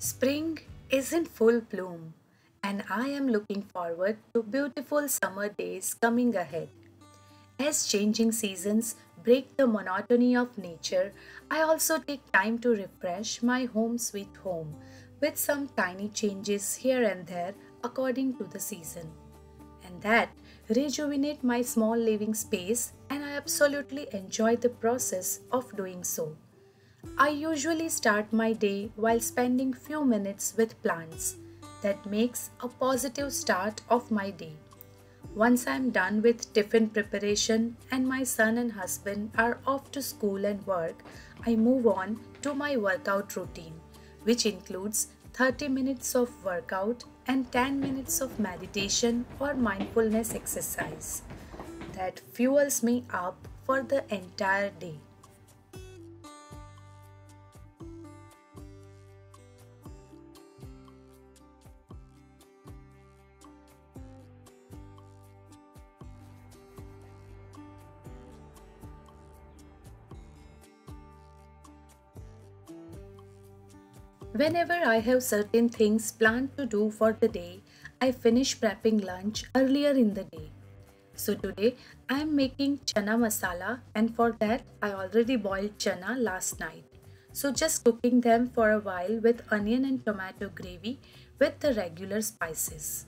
Spring is in full bloom, and I am looking forward to beautiful summer days coming ahead. As changing seasons break the monotony of nature, I also take time to refresh my home sweet home with some tiny changes here and there according to the season. And that rejuvenate my small living space, and I absolutely enjoy the process of doing so. I usually start my day while spending few minutes with plants. That makes a positive start of my day. Once I'm done with tiffin preparation and my son and husband are off to school and work, I move on to my workout routine, which includes 30 minutes of workout and 10 minutes of meditation or mindfulness exercise. That fuels me up for the entire day. Whenever I have certain things planned to do for the day, I finish prepping lunch earlier in the day. So today I am making chana masala, and for that I already boiled chana last night. So just cooking them for a while with onion and tomato gravy with the regular spices.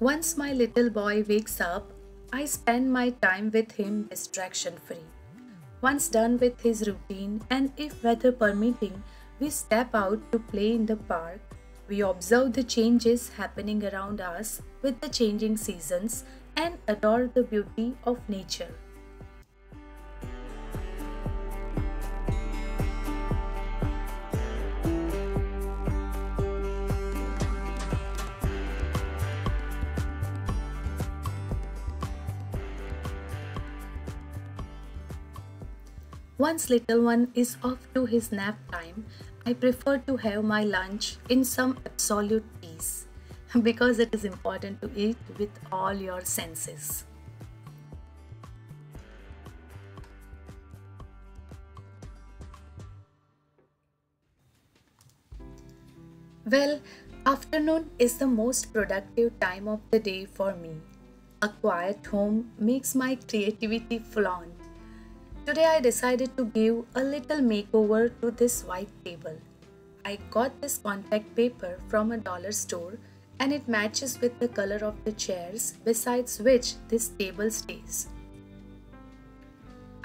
Once my little boy wakes up, I spend my time with him distraction free. Once done with his routine, and if weather permitting, we step out to play in the park. We observe the changes happening around us with the changing seasons and adore the beauty of nature. Once little one is off to his nap time, I prefer to have my lunch in some absolute peace because it is important to eat with all your senses. Well, afternoon is the most productive time of the day for me. A quiet home makes my creativity flaunt. Today I decided to give a little makeover to this white table. I got this contact paper from a dollar store, and it matches with the color of the chairs besides which this table stays.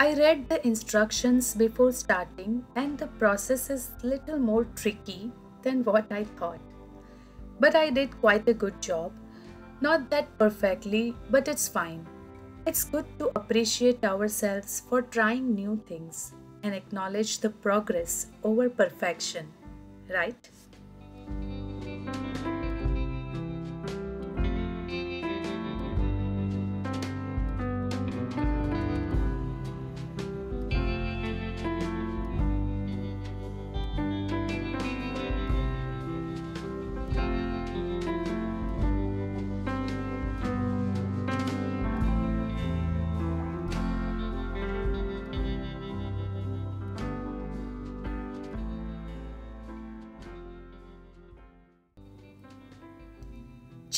I read the instructions before starting, and the process is little more tricky than what I thought. But I did quite a good job. Not that perfectly, but it's fine. It's good to appreciate ourselves for trying new things and acknowledge the progress over perfection, right?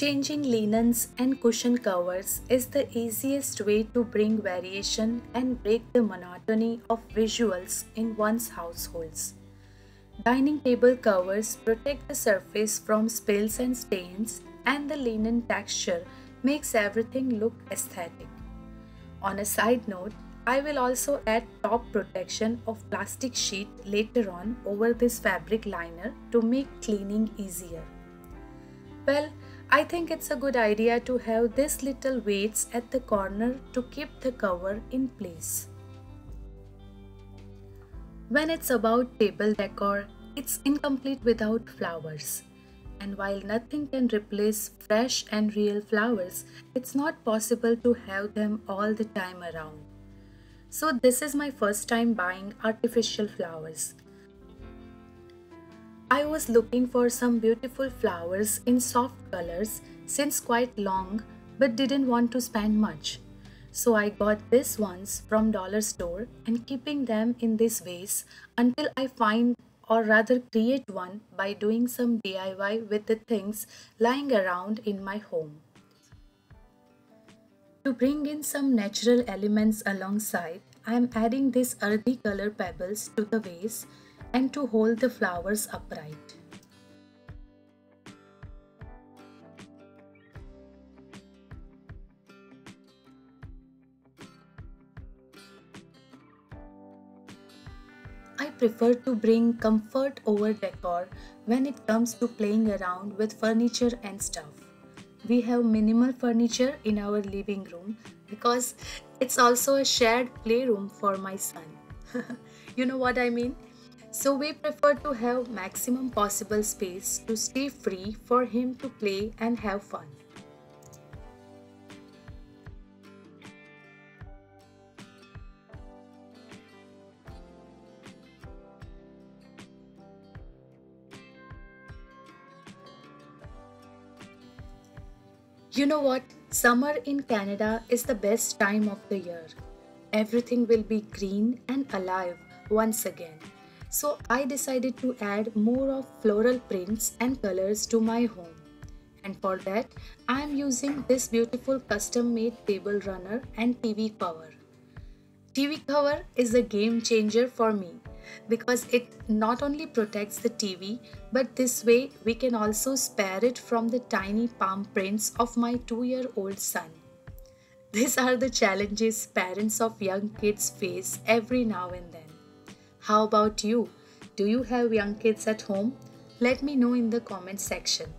Changing linens and cushion covers is the easiest way to bring variation and break the monotony of visuals in one's households. Dining table covers protect the surface from spills and stains, and the linen texture makes everything look aesthetic. On a side note, I will also add top protection of plastic sheet later on over this fabric liner to make cleaning easier. Well, I think it's a good idea to have these little weights at the corner to keep the cover in place. When it's about table decor, it's incomplete without flowers. And while nothing can replace fresh and real flowers, it's not possible to have them all the time around. So this is my first time buying artificial flowers. I was looking for some beautiful flowers in soft colors since quite long but didn't want to spend much. So I got these ones from dollar store and keeping them in this vase until I find or rather create one by doing some DIY with the things lying around in my home. To bring in some natural elements alongside, I am adding these earthy color pebbles to the vase and to hold the flowers upright. I prefer to bring comfort over decor when it comes to playing around with furniture and stuff. We have minimal furniture in our living room because it's also a shared playroom for my son. You know what I mean? So we prefer to have maximum possible space to stay free for him to play and have fun. You know what? Summer in Canada is the best time of the year. Everything will be green and alive once again. So I decided to add more of floral prints and colors to my home. And for that, I am using this beautiful custom made table runner and TV cover. TV cover is a game changer for me because it not only protects the TV, but this way we can also spare it from the tiny palm prints of my 2-year-old son. These are the challenges parents of young kids face every now and then. How about you? Do you have young kids at home? Let me know in the comment section.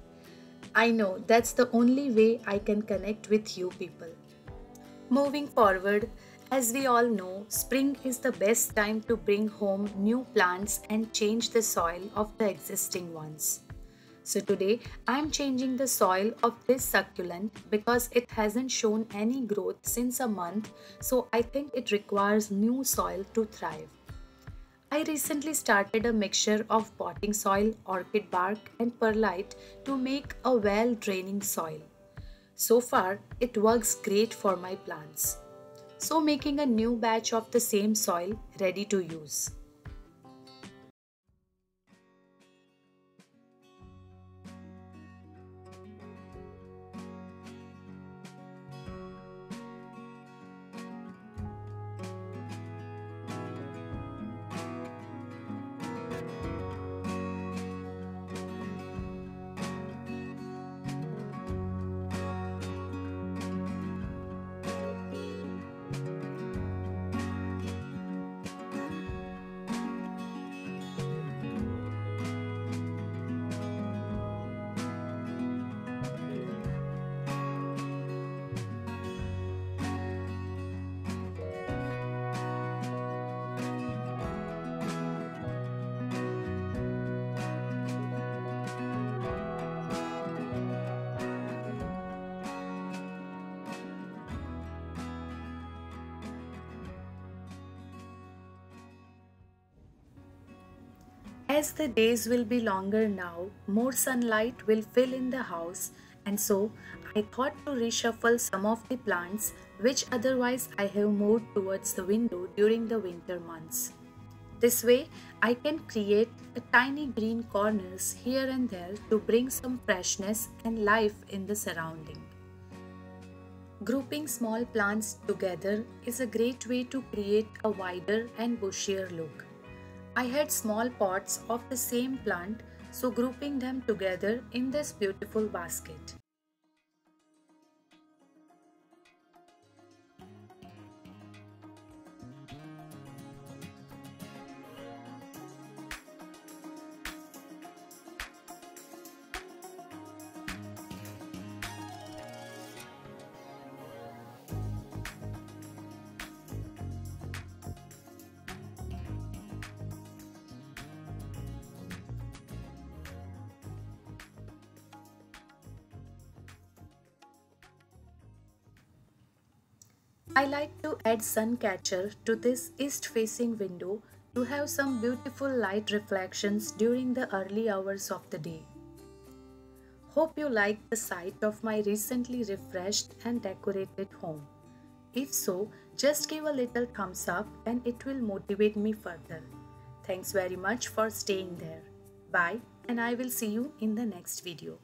I know that's the only way I can connect with you people. Moving forward, as we all know, spring is the best time to bring home new plants and change the soil of the existing ones. So today I am changing the soil of this succulent because it hasn't shown any growth since a month, so I think it requires new soil to thrive. I recently started a mixture of potting soil, orchid bark and perlite to make a well-draining soil. So far, it works great for my plants. So making a new batch of the same soil ready to use. As the days will be longer now, more sunlight will fill in the house, and so I thought to reshuffle some of the plants which otherwise I have moved towards the window during the winter months. This way, I can create a tiny green corners here and there to bring some freshness and life in the surrounding. Grouping small plants together is a great way to create a wider and bushier look. I had small pots of the same plant, so grouping them together in this beautiful basket. I like to add sun catcher to this east facing window to have some beautiful light reflections during the early hours of the day. Hope you like the sight of my recently refreshed and decorated home. If so, just give a little thumbs up and it will motivate me further. Thanks very much for staying there. Bye, and I will see you in the next video.